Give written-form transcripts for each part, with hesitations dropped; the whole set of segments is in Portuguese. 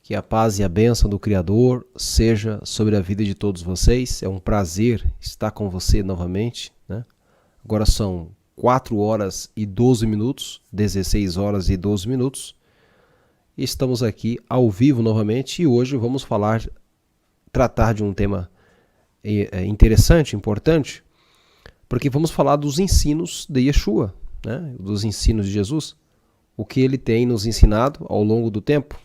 Que a paz e a bênção do Criador seja sobre a vida de todos vocês. É um prazer estar com você novamente, né? Agora são 4 horas e 12 minutos, 16 horas e 12 minutos. Estamos aqui ao vivo novamente e hoje vamos tratar de um tema interessante, importante, porque vamos falar dos ensinos de Yeshua, né? Dos ensinos de Jesus, o que ele tem nos ensinado ao longo do tempo.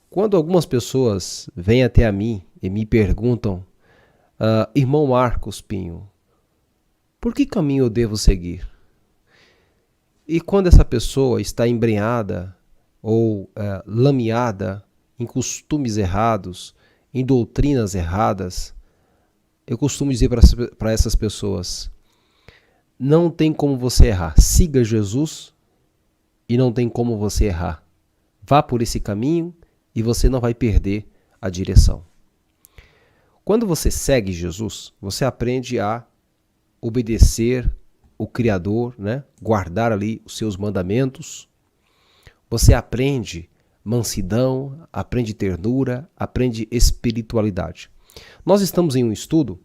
Quando algumas pessoas vêm até a mim e me perguntam, irmão Marcos Pinho, por que caminho eu devo seguir? E quando essa pessoa está embrenhada ou lameada em costumes errados, em doutrinas erradas, eu costumo dizer para essas pessoas, não tem como você errar. Siga Jesus e não tem como você errar. Vá por esse caminho e você não vai perder a direção. Quando você segue Jesus, você aprende a obedecer o Criador, né? Guardar ali os seus mandamentos. Você aprende mansidão, aprende ternura, aprende espiritualidade. Nós estamos em um estudo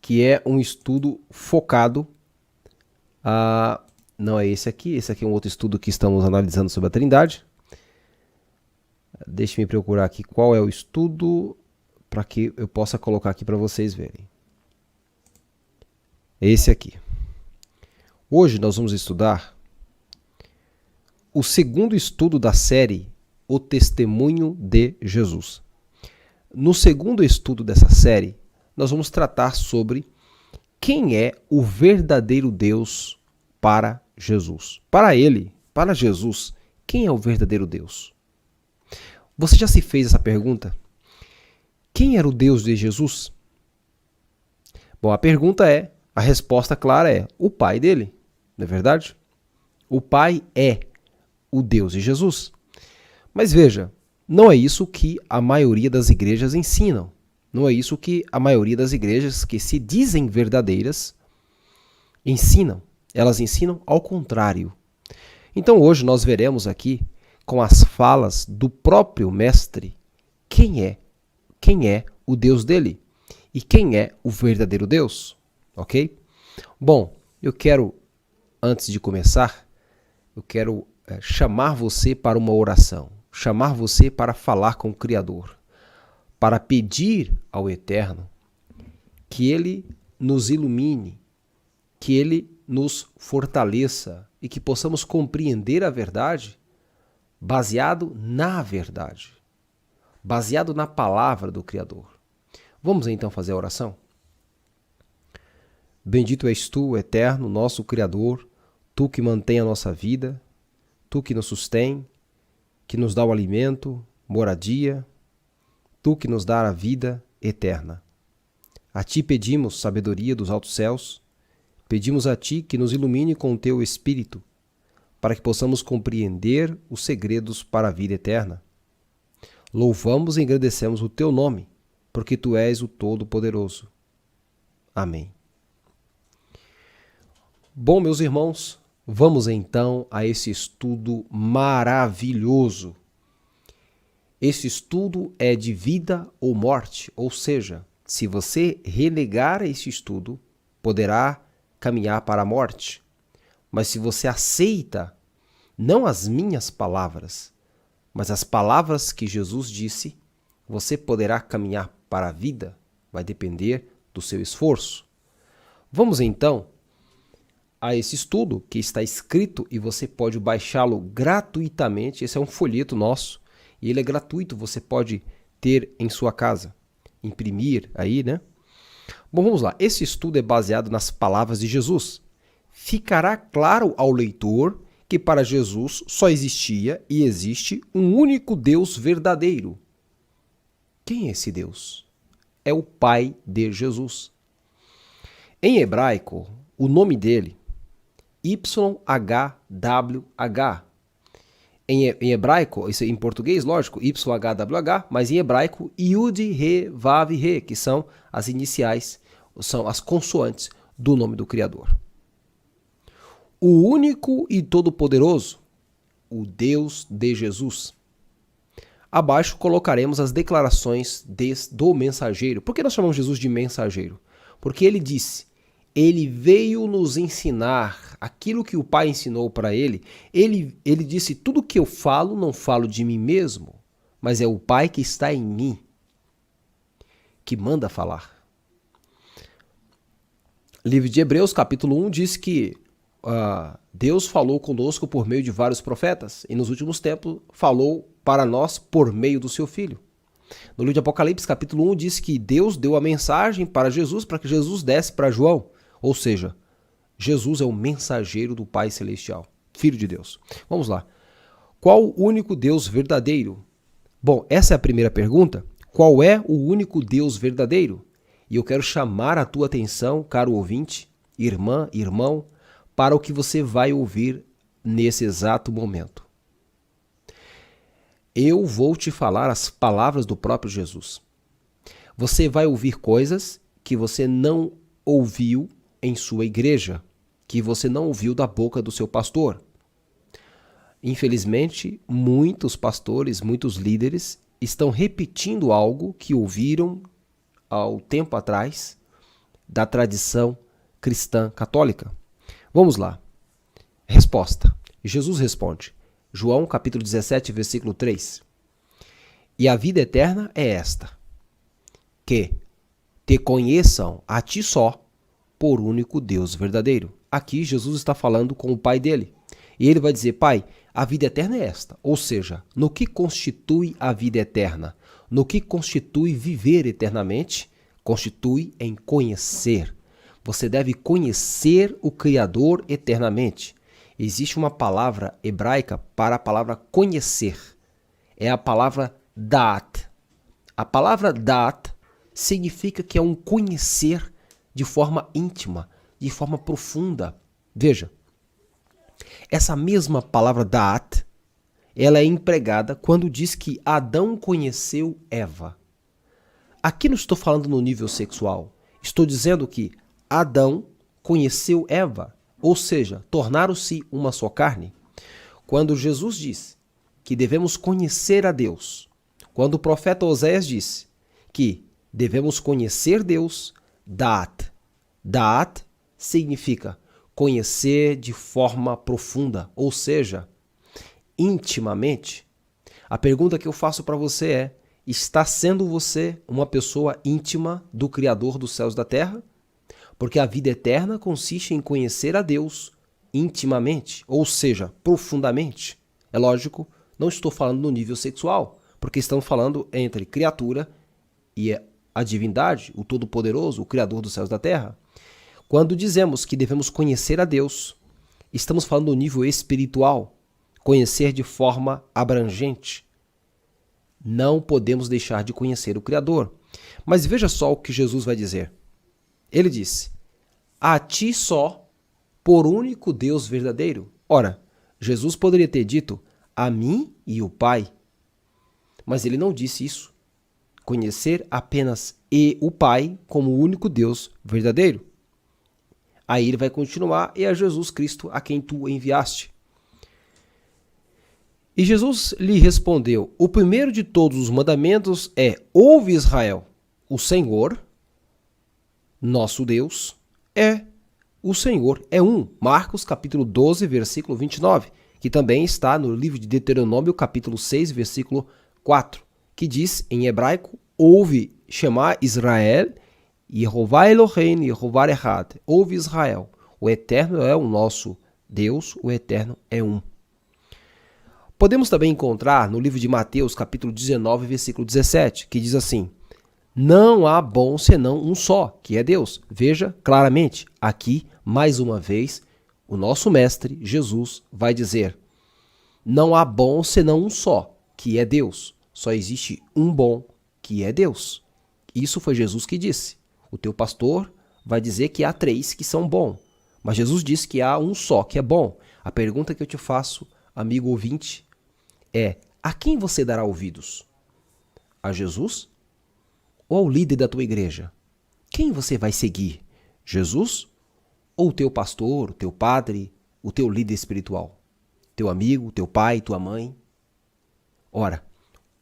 que é um estudo focado não é esse aqui é um outro estudo que estamos analisando sobre a Trindade. Deixe-me procurar aqui qual é o estudo para que eu possa colocar aqui para vocês verem. Esse aqui. Hoje nós vamos estudar o segundo estudo da série O Testemunho de Jesus. No segundo estudo dessa série, nós vamos tratar sobre quem é o verdadeiro Deus para Jesus. Para Jesus, quem é o verdadeiro Deus? Você já se fez essa pergunta? Quem era o Deus de Jesus? Bom, a resposta clara é o Pai dele, não é verdade? O Pai é o Deus de Jesus. Mas veja, não é isso que a maioria das igrejas ensinam. Não é isso que a maioria das igrejas que se dizem verdadeiras ensinam. Elas ensinam ao contrário. Então hoje nós veremos aqui, com as falas do próprio mestre, quem é o Deus dele e quem é o verdadeiro Deus, ok? Bom, antes de começar, eu quero chamar você para uma oração, chamar você para falar com o Criador, para pedir ao Eterno que Ele nos ilumine, que Ele nos fortaleça e que possamos compreender a verdade baseado na verdade, baseado na palavra do Criador. Vamos então fazer a oração? Bendito és tu, Eterno, nosso Criador, tu que mantém a nossa vida, tu que nos sustém, que nos dá o alimento, moradia, tu que nos dá a vida eterna. A ti pedimos sabedoria dos altos céus, pedimos a ti que nos ilumine com o teu Espírito, para que possamos compreender os segredos para a vida eterna. Louvamos e agradecemos o teu nome, porque tu és o Todo-Poderoso. Amém. Bom, meus irmãos, vamos então a esse estudo maravilhoso. Esse estudo é de vida ou morte, ou seja, se você renegar esse estudo, poderá caminhar para a morte. Mas se você aceita, não as minhas palavras, mas as palavras que Jesus disse, você poderá caminhar para a vida, vai depender do seu esforço. Vamos então a esse estudo que está escrito e você pode baixá-lo gratuitamente. Esse é um folheto nosso e ele é gratuito, você pode ter em sua casa, imprimir aí, né? Bom, vamos lá. Esse estudo é baseado nas palavras de Jesus. Ficará claro ao leitor que para Jesus só existia e existe um único Deus verdadeiro. Quem é esse Deus? É o Pai de Jesus. Em hebraico, o nome dele, YHWH. Em hebraico, isso em português, lógico, YHWH, mas em hebraico, Yud, Re, Vav, Re, que são as iniciais, são as consoantes do nome do Criador. O único e todo-poderoso, o Deus de Jesus. Abaixo colocaremos as declarações do mensageiro. Por que nós chamamos Jesus de mensageiro? Porque ele disse, ele veio nos ensinar aquilo que o Pai ensinou para ele. Ele disse, tudo que eu falo, não falo de mim mesmo, mas é o Pai que está em mim, que manda falar. Livro de Hebreus, capítulo 1, diz que Deus falou conosco por meio de vários profetas e nos últimos tempos falou para nós por meio do seu Filho. No livro de Apocalipse, capítulo 1, diz que Deus deu a mensagem para Jesus, para que Jesus desse para João. Ou seja, Jesus é o mensageiro do Pai Celestial, Filho de Deus. Vamos lá. Qual o único Deus verdadeiro? Bom, essa é a primeira pergunta. Qual é o único Deus verdadeiro? E eu quero chamar a tua atenção, caro ouvinte, irmã, irmão, para o que você vai ouvir nesse exato momento. Eu vou te falar as palavras do próprio Jesus. Você vai ouvir coisas que você não ouviu em sua igreja, que você não ouviu da boca do seu pastor. Infelizmente, muitos pastores, muitos líderes estão repetindo algo que ouviram há tempo atrás da tradição cristã católica. Vamos lá. Resposta. Jesus responde. João capítulo 17, versículo 3. E a vida eterna é esta, que te conheçam a ti só, por único Deus verdadeiro. Aqui Jesus está falando com o Pai dele. E ele vai dizer, Pai, a vida eterna é esta. Ou seja, no que constitui a vida eterna? No que constitui viver eternamente? Constitui em conhecer. Você deve conhecer o Criador eternamente. Existe uma palavra hebraica para a palavra conhecer. É a palavra da'at. A palavra da'at significa que é um conhecer de forma íntima, de forma profunda. Veja, essa mesma palavra da'at, ela é empregada quando diz que Adão conheceu Eva. Aqui não estou falando no nível sexual. Estou dizendo que Adão conheceu Eva. Ou seja, tornaram-se uma só carne. Quando Jesus diz que devemos conhecer a Deus, quando o profeta Oséias disse que devemos conhecer Deus, da'at. Da'at significa conhecer de forma profunda, ou seja, intimamente. A pergunta que eu faço para você é, está sendo você uma pessoa íntima do Criador dos céus e da terra? Porque a vida eterna consiste em conhecer a Deus intimamente, ou seja, profundamente. É lógico, não estou falando no nível sexual, porque estamos falando entre criatura e a divindade, o Todo-Poderoso, o Criador dos céus e da terra. Quando dizemos que devemos conhecer a Deus, estamos falando no nível espiritual, conhecer de forma abrangente. Não podemos deixar de conhecer o Criador. Mas veja só o que Jesus vai dizer. Ele disse, a ti só, por único Deus verdadeiro. Ora, Jesus poderia ter dito, a mim e o Pai. Mas ele não disse isso. Conhecer apenas o Pai como o único Deus verdadeiro. Aí ele vai continuar, e a Jesus Cristo a quem tu enviaste. E Jesus lhe respondeu, o primeiro de todos os mandamentos é, ouve Israel, o Senhor, nosso Deus, o Senhor é um. Marcos capítulo 12, versículo 29, que também está no livro de Deuteronômio, capítulo 6, versículo 4, que diz em hebraico, ouve Shema Israel, Yehová Eloheinu, Yehová Echad. Ouve Israel, o Eterno é o nosso Deus, o Eterno é um. Podemos também encontrar no livro de Mateus, capítulo 19, versículo 17, que diz assim, não há bom senão um só, que é Deus. Veja claramente, aqui, mais uma vez, o nosso mestre, Jesus, vai dizer, não há bom senão um só, que é Deus. Só existe um bom, que é Deus. Isso foi Jesus que disse. O teu pastor vai dizer que há três que são bons, mas Jesus disse que há um só, que é bom. A pergunta que eu te faço, amigo ouvinte, é, a quem você dará ouvidos? A Jesus? Ou ao líder da tua igreja? Quem você vai seguir? Jesus? Ou o teu pastor, o teu padre, o teu líder espiritual? Teu amigo, teu pai, tua mãe? Ora,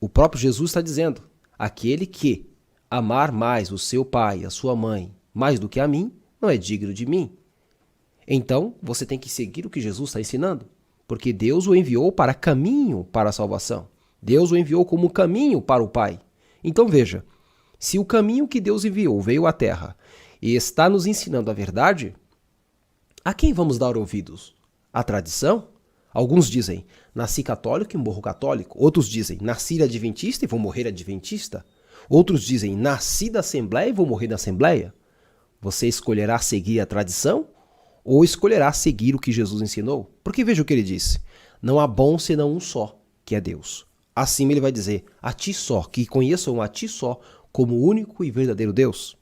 O próprio Jesus está dizendo: aquele que amar mais o seu pai, a sua mãe, mais do que a mim, não é digno de mim. Então, você tem que seguir o que Jesus está ensinando, porque Deus o enviou para caminho para a salvação. Deus o enviou como caminho para o Pai. Então veja, se o caminho que Deus enviou veio à Terra e está nos ensinando a verdade, a quem vamos dar ouvidos? À tradição? Alguns dizem, nasci católico e morro católico. Outros dizem, nasci adventista e vou morrer adventista. Outros dizem, nasci da Assembleia e vou morrer na Assembleia. Você escolherá seguir a tradição ou escolherá seguir o que Jesus ensinou? Porque veja o que ele disse, não há bom senão um só, que é Deus. Assim ele vai dizer, a ti só, que conheçam a ti só como único e verdadeiro Deus.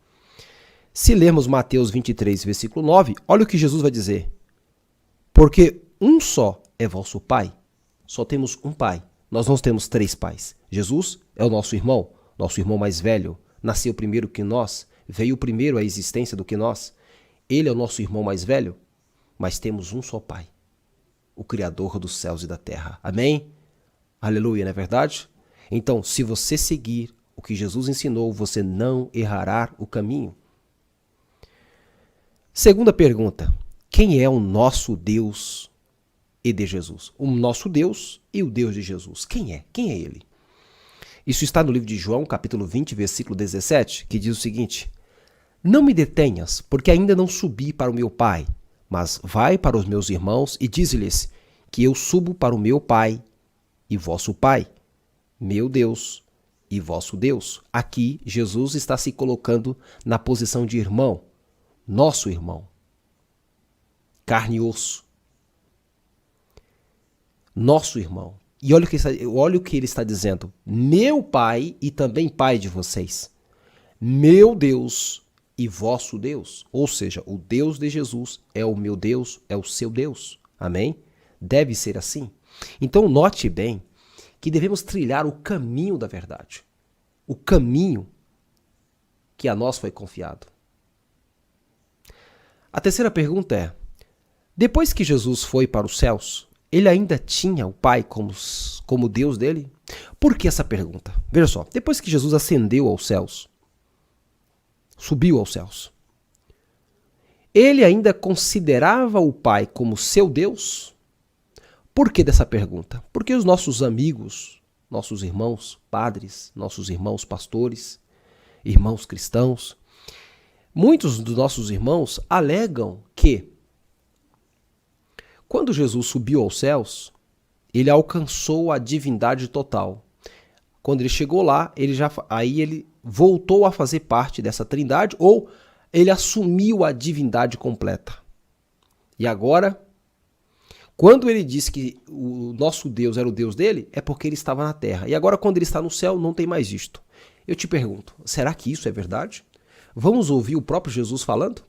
Se lermos Mateus 23, versículo 9, olha o que Jesus vai dizer. Porque um só é vosso Pai. Só temos um Pai. Nós não temos três pais. Jesus é o nosso irmão mais velho. Nasceu primeiro que nós, veio primeiro à existência do que nós. Ele é o nosso irmão mais velho, mas temos um só Pai, o Criador dos céus e da terra. Amém? Aleluia, não é verdade? Então, se você seguir o que Jesus ensinou, você não errará o caminho. Segunda pergunta, quem é o nosso Deus e de Jesus? O nosso Deus e o Deus de Jesus. Quem é? Quem é ele? Isso está no livro de João, capítulo 20, versículo 17, que diz o seguinte: não me detenhas, porque ainda não subi para o meu Pai, mas vai para os meus irmãos e dize-lhes que eu subo para o meu Pai e vosso Pai, meu Deus e vosso Deus. Aqui, Jesus está se colocando na posição de irmão, nosso irmão, carne e osso, nosso irmão. E olha o que ele está dizendo, meu Pai e também Pai de vocês, meu Deus e vosso Deus, ou seja, o Deus de Jesus é o meu Deus, é o seu Deus. Amém? Deve ser assim. Então note bem que devemos trilhar o caminho da verdade, o caminho que a nós foi confiado. A terceira pergunta é, depois que Jesus foi para os céus, ele ainda tinha o Pai como Deus dele? Por que essa pergunta? Veja só, depois que Jesus ascendeu aos céus, subiu aos céus, ele ainda considerava o Pai como seu Deus? Por que dessa pergunta? Porque os nossos amigos, nossos irmãos padres, nossos irmãos pastores, irmãos cristãos, muitos dos nossos irmãos alegam que quando Jesus subiu aos céus, ele alcançou a divindade total. Quando ele chegou lá, ele voltou a fazer parte dessa trindade, ou ele assumiu a divindade completa. E agora, quando ele disse que o nosso Deus era o Deus dele, é porque ele estava na terra. E agora, quando ele está no céu, não tem mais isto. Eu te pergunto, será que isso é verdade? Vamos ouvir o próprio Jesus falando?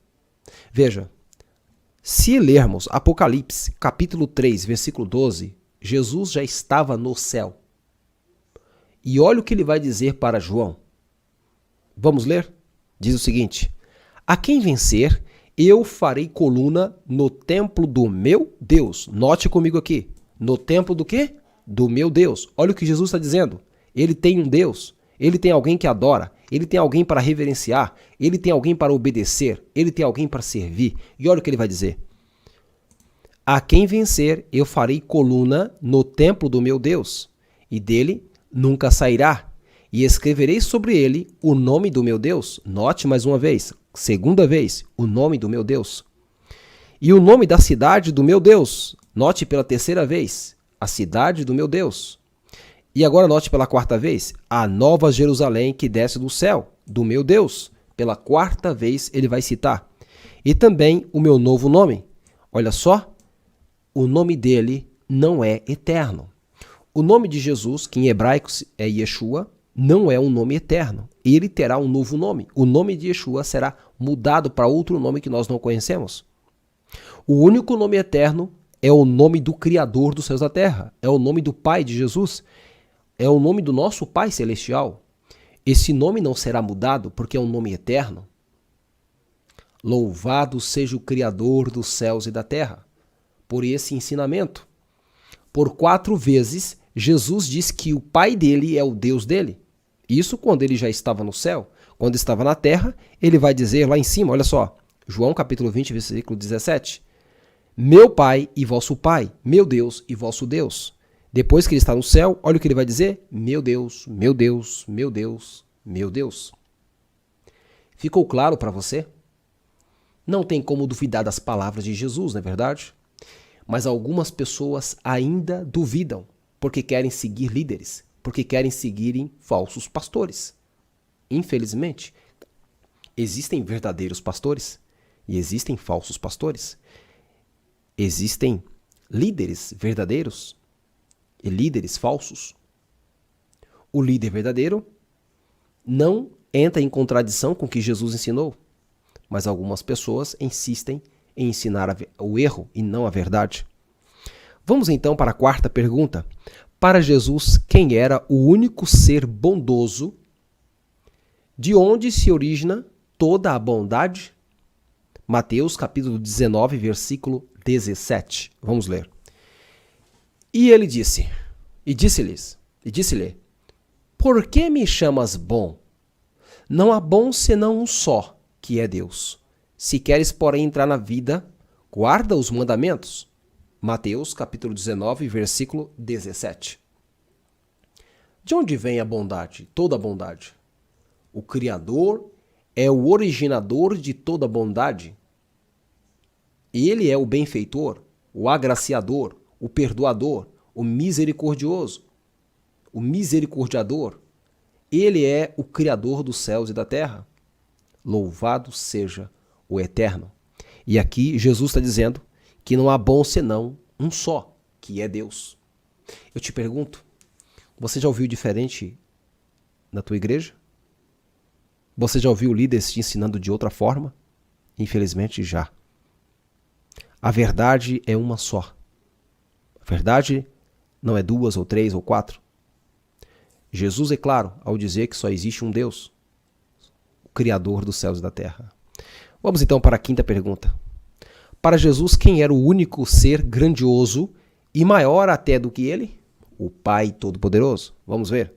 Veja, se lermos Apocalipse, capítulo 3, versículo 12, Jesus já estava no céu. E olha o que ele vai dizer para João. Vamos ler? Diz o seguinte: a quem vencer, eu farei coluna no templo do meu Deus. Note comigo aqui. No templo do quê? Do meu Deus. Olha o que Jesus está dizendo. Ele tem um Deus. Ele tem alguém que adora. Ele tem alguém para reverenciar. Ele tem alguém para obedecer. Ele tem alguém para servir. E olha o que ele vai dizer. A quem vencer, eu farei coluna no templo do meu Deus. E dele nunca sairá. E escreverei sobre ele o nome do meu Deus. Note mais uma vez. Segunda vez, o nome do meu Deus. E o nome da cidade do meu Deus. Note pela terceira vez, a cidade do meu Deus. E agora note pela quarta vez, a nova Jerusalém que desce do céu, do meu Deus. Pela quarta vez ele vai citar. E também o meu novo nome. Olha só, o nome dele não é eterno. O nome de Jesus, que em hebraico é Yeshua, não é um nome eterno. Ele terá um novo nome. O nome de Yeshua será mudado para outro nome que nós não conhecemos. O único nome eterno é o nome do Criador dos céus e da terra. É o nome do Pai de Jesus. É o nome do nosso Pai Celestial. Esse nome não será mudado porque é um nome eterno. Louvado seja o Criador dos céus e da terra por esse ensinamento. Por 4 vezes, Jesus diz que o Pai dele é o Deus dele. Isso quando ele já estava no céu. Quando estava na terra, ele vai dizer lá em cima, olha só, João capítulo 20, versículo 17. Meu Pai e vosso Pai, meu Deus e vosso Deus. Depois que ele está no céu, olha o que ele vai dizer. Meu Deus, meu Deus, meu Deus, meu Deus. Ficou claro para você? Não tem como duvidar das palavras de Jesus, não é verdade? Mas algumas pessoas ainda duvidam, porque querem seguir líderes, porque querem seguirem falsos pastores. Infelizmente, existem verdadeiros pastores e existem falsos pastores. Existem líderes verdadeiros e líderes falsos. O líder verdadeiro não entra em contradição com o que Jesus ensinou, mas algumas pessoas insistem em ensinar o erro e não a verdade. Vamos então para a quarta pergunta. Para Jesus, quem era o único ser bondoso? De onde se origina toda a bondade? Mateus capítulo 19, versículo 17. Vamos ler. E ele disse, e disse-lhe, por que me chamas bom? Não há bom senão um só, que é Deus. Se queres, porém, entrar na vida, guarda os mandamentos. Mateus capítulo 19, versículo 17. De onde vem a bondade, toda a bondade? O Criador é o originador de toda bondade. Ele é o benfeitor, o agraciador, o perdoador, o misericordioso, o misericordiador. Ele é o Criador dos céus e da terra. Louvado seja o Eterno. E aqui Jesus está dizendo que não há bom senão um só, que é Deus. Eu te pergunto, você já ouviu diferente na tua igreja? Você já ouviu líderes te ensinando de outra forma? Infelizmente já. A verdade é uma só. A verdade não é duas ou três ou quatro. Jesus é claro ao dizer que só existe um Deus, o Criador dos céus e da terra. Vamos então para a quinta pergunta. Para Jesus, quem era o único ser grandioso e maior até do que ele? O Pai Todo-Poderoso. Vamos ver.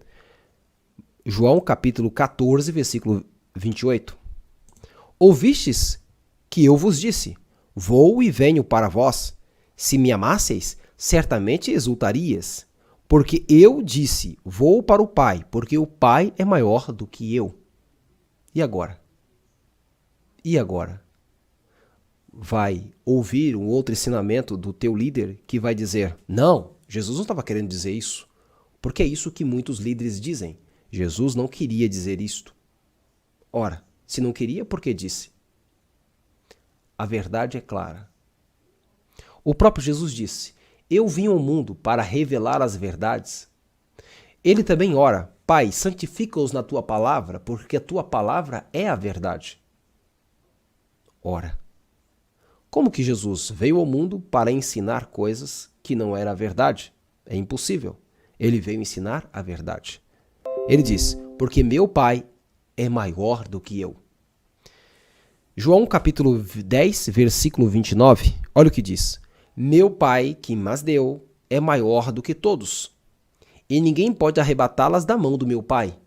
João capítulo 14, versículo 28. Ouvistes que eu vos disse, vou e venho para vós. Se me amasseis, certamente exultarias. Porque eu disse, vou para o Pai, porque o Pai é maior do que eu. E agora? E agora? Vai ouvir um outro ensinamento do teu líder que vai dizer, não, Jesus não estava querendo dizer isso. Porque é isso que muitos líderes dizem. Jesus não queria dizer isto. Ora, se não queria, por que disse? A verdade é clara. O próprio Jesus disse, eu vim ao mundo para revelar as verdades. Ele também ora, Pai, santifica-os na tua palavra, porque a tua palavra é a verdade. Ora, como que Jesus veio ao mundo para ensinar coisas que não era a verdade? É impossível. Ele veio ensinar a verdade. Ele diz, porque meu Pai é maior do que eu. João capítulo 10, versículo 29, olha o que diz. Meu Pai, que mas deu, é maior do que todos, e ninguém pode arrebatá-las da mão do meu Pai.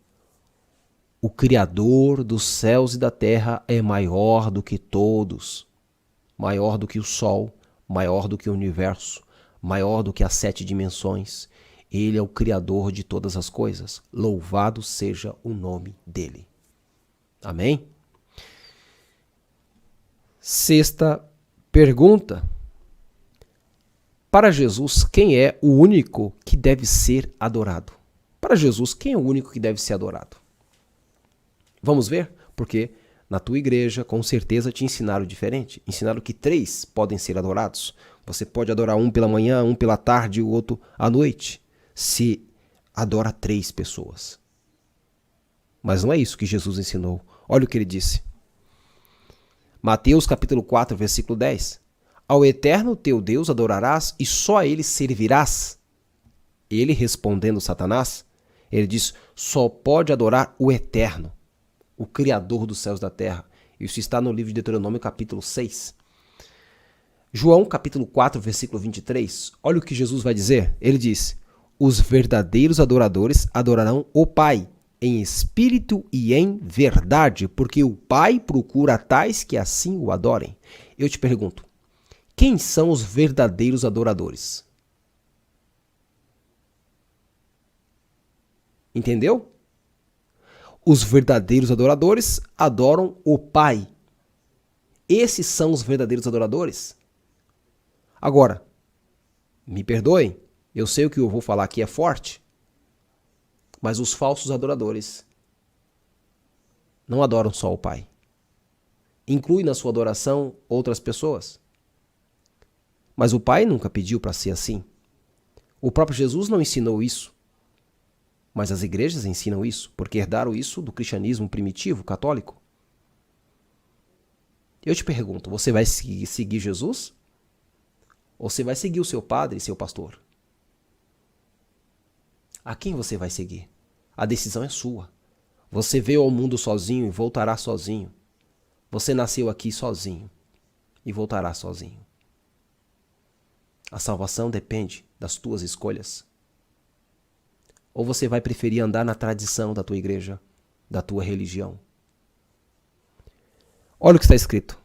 O Criador dos céus e da terra é maior do que todos, maior do que o sol, maior do que o universo, maior do que as 7 dimensões. Ele é o Criador de todas as coisas. Louvado seja o nome dele. Amém? Sexta pergunta. Para Jesus, quem é o único que deve ser adorado? Para Jesus, quem é o único que deve ser adorado? Vamos ver? Porque na tua igreja, com certeza, te ensinaram diferente. Ensinaram que 3 podem ser adorados. Você pode adorar um pela manhã, um pela tarde e o outro à noite. Se adora 3 pessoas. Mas não é isso que Jesus ensinou. Olha o que ele disse. Mateus capítulo 4, versículo 10. Ao Eterno teu Deus adorarás e só a ele servirás. Ele respondendo Satanás, ele diz, só pode adorar o Eterno, o Criador dos céus e da terra. Isso está no livro de Deuteronômio capítulo 6. João capítulo 4, versículo 23. Olha o que Jesus vai dizer. Ele diz, os verdadeiros adoradores adorarão o Pai, em espírito e em verdade, porque o Pai procura tais que assim o adorem. Eu te pergunto, quem são os verdadeiros adoradores? Entendeu? Os verdadeiros adoradores adoram o Pai. Esses são os verdadeiros adoradores. Agora, me perdoem, eu sei o que eu vou falar aqui é forte, mas os falsos adoradores não adoram só o Pai. Inclui na sua adoração outras pessoas. Mas o Pai nunca pediu para ser assim. O próprio Jesus não ensinou isso. Mas as igrejas ensinam isso, porque herdaram isso do cristianismo primitivo, católico. Eu te pergunto, você vai seguir Jesus? Ou você vai seguir o seu padre e seu pastor? A quem você vai seguir? A decisão é sua. Você veio ao mundo sozinho e voltará sozinho. Você nasceu aqui sozinho e voltará sozinho. A salvação depende das tuas escolhas. Ou você vai preferir andar na tradição da tua igreja, da tua religião? Olha o que está escrito.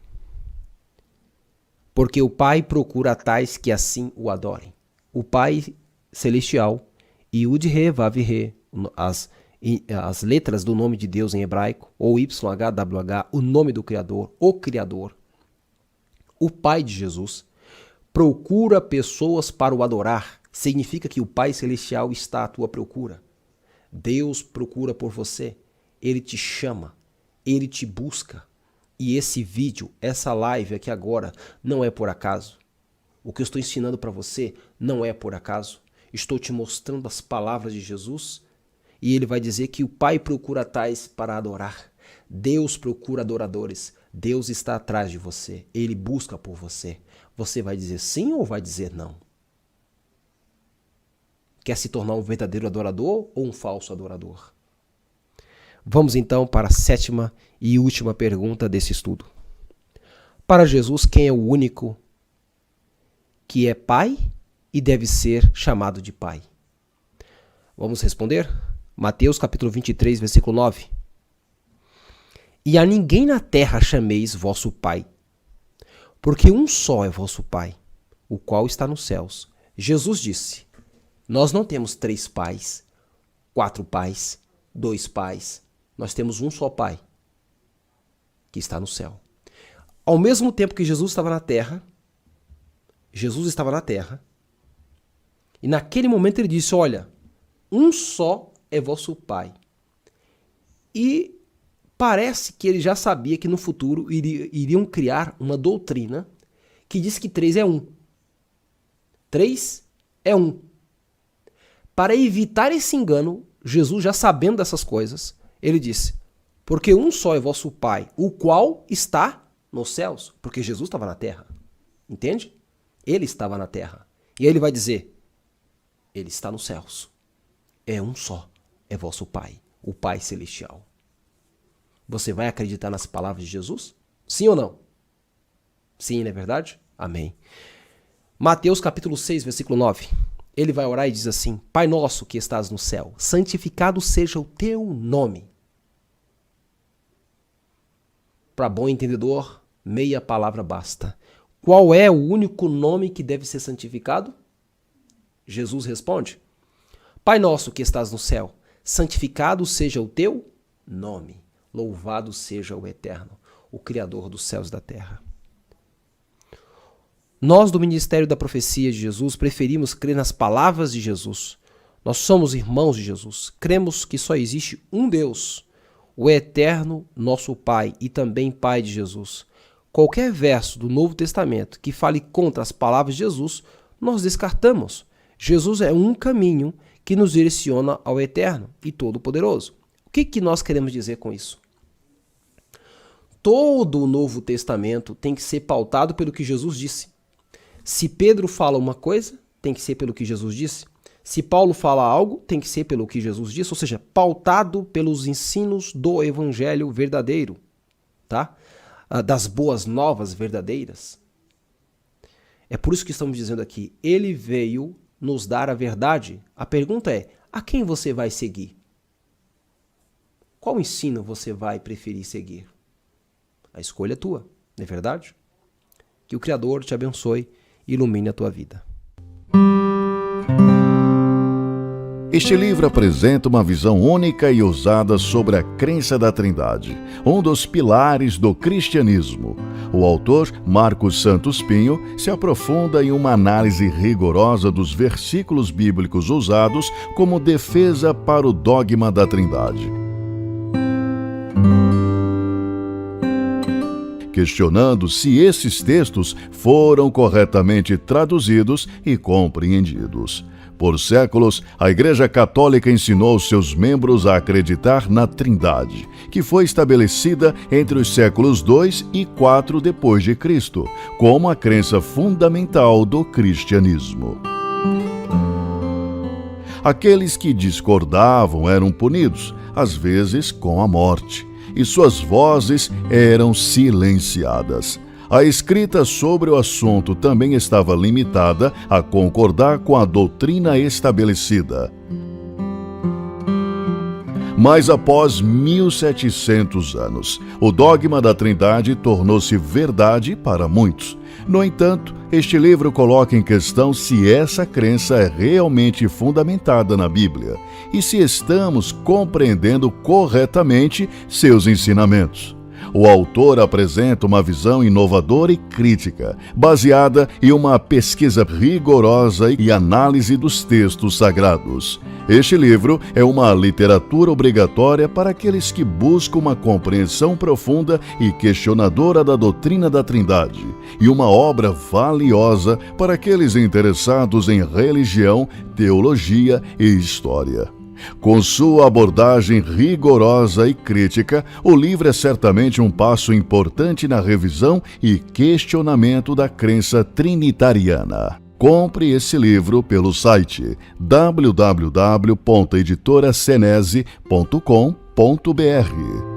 Porque o Pai procura tais que assim o adorem. O Pai celestial, Yud-He, Vav-He, as letras do nome de Deus em hebraico, ou YHWH, o nome do Criador, o Pai de Jesus, procura pessoas para o adorar. Significa que o Pai Celestial está à tua procura. Deus procura por você. Ele te chama. Ele te busca. E esse vídeo, essa live aqui agora, não é por acaso. O que eu estou ensinando para você não é por acaso. Estou te mostrando as palavras de Jesus e ele vai dizer que o Pai procura tais para adorar. Deus procura adoradores. Deus está atrás de você. Ele busca por você. Você vai dizer sim ou vai dizer não? Quer se tornar um verdadeiro adorador ou um falso adorador? Vamos então para a sétima e última pergunta desse estudo. Para Jesus, quem é o único que é Pai e deve ser chamado de Pai? Vamos responder? Mateus capítulo 23, versículo 9. E a ninguém na terra chameis vosso Pai, porque um só é vosso Pai, o qual está nos céus. Jesus disse, nós não temos 3 pais, 4 pais, 2 pais, nós temos um só Pai, que está no céu. Ao mesmo tempo que Jesus estava na terra, e naquele momento ele disse, olha, um só é vosso Pai. E parece que ele já sabia que no futuro iriam criar uma doutrina que diz que 3 é 1. 3 é 1. Para evitar esse engano, Jesus, já sabendo dessas coisas, ele disse, porque um só é vosso Pai, o qual está nos céus. Porque Jesus estava na terra. Entende? Ele estava na terra. E ele vai dizer, ele está nos céus. É um só, é vosso Pai, o Pai Celestial. Você vai acreditar nas palavras de Jesus? Sim ou não? Sim, não é verdade? Amém. Mateus capítulo 6, versículo 9. Ele vai orar e diz assim, Pai nosso que estás no céu, santificado seja o teu nome. Para bom entendedor, meia palavra basta. Qual é o único nome que deve ser santificado? Jesus responde, Pai nosso que estás no céu, santificado seja o teu nome. Louvado seja o Eterno, o Criador dos céus e da terra. Nós do Ministério da Profecia de Jesus preferimos crer nas palavras de Jesus. Nós somos irmãos de Jesus. Cremos que só existe um Deus, o Eterno, nosso Pai e também Pai de Jesus. Qualquer verso do Novo Testamento que fale contra as palavras de Jesus, nós descartamos. Jesus é um caminho que nos direciona ao Eterno e Todo-Poderoso. O que nós queremos dizer com isso? Todo o Novo Testamento tem que ser pautado pelo que Jesus disse. Se Pedro fala uma coisa, tem que ser pelo que Jesus disse. Se Paulo fala algo, tem que ser pelo que Jesus disse, ou seja, pautado pelos ensinos do Evangelho verdadeiro, tá? Das boas novas verdadeiras. É por isso que estamos dizendo aqui, ele veio nos dar a verdade, a pergunta é: a quem você vai seguir? Qual ensino você vai preferir seguir? A escolha é tua, não é verdade? Que o Criador te abençoe e ilumine a tua vida. Este livro apresenta uma visão única e ousada sobre a crença da Trindade, um dos pilares do cristianismo. O autor, Marcos Santos Pinho, se aprofunda em uma análise rigorosa dos versículos bíblicos usados como defesa para o dogma da Trindade, questionando se esses textos foram corretamente traduzidos e compreendidos. Por séculos, a Igreja Católica ensinou seus membros a acreditar na Trindade, que foi estabelecida entre os séculos II e IV depois de Cristo, como a crença fundamental do cristianismo. Aqueles que discordavam eram punidos, às vezes com a morte, e suas vozes eram silenciadas. A escrita sobre o assunto também estava limitada a concordar com a doutrina estabelecida. Mas após 1700 anos, o dogma da Trindade tornou-se verdade para muitos. No entanto, este livro coloca em questão se essa crença é realmente fundamentada na Bíblia e se estamos compreendendo corretamente seus ensinamentos. O autor apresenta uma visão inovadora e crítica, baseada em uma pesquisa rigorosa e análise dos textos sagrados. Este livro é uma literatura obrigatória para aqueles que buscam uma compreensão profunda e questionadora da doutrina da Trindade, e uma obra valiosa para aqueles interessados em religião, teologia e história. Com sua abordagem rigorosa e crítica, o livro é certamente um passo importante na revisão e questionamento da crença trinitariana. Compre esse livro pelo site www.editoracenese.com.br.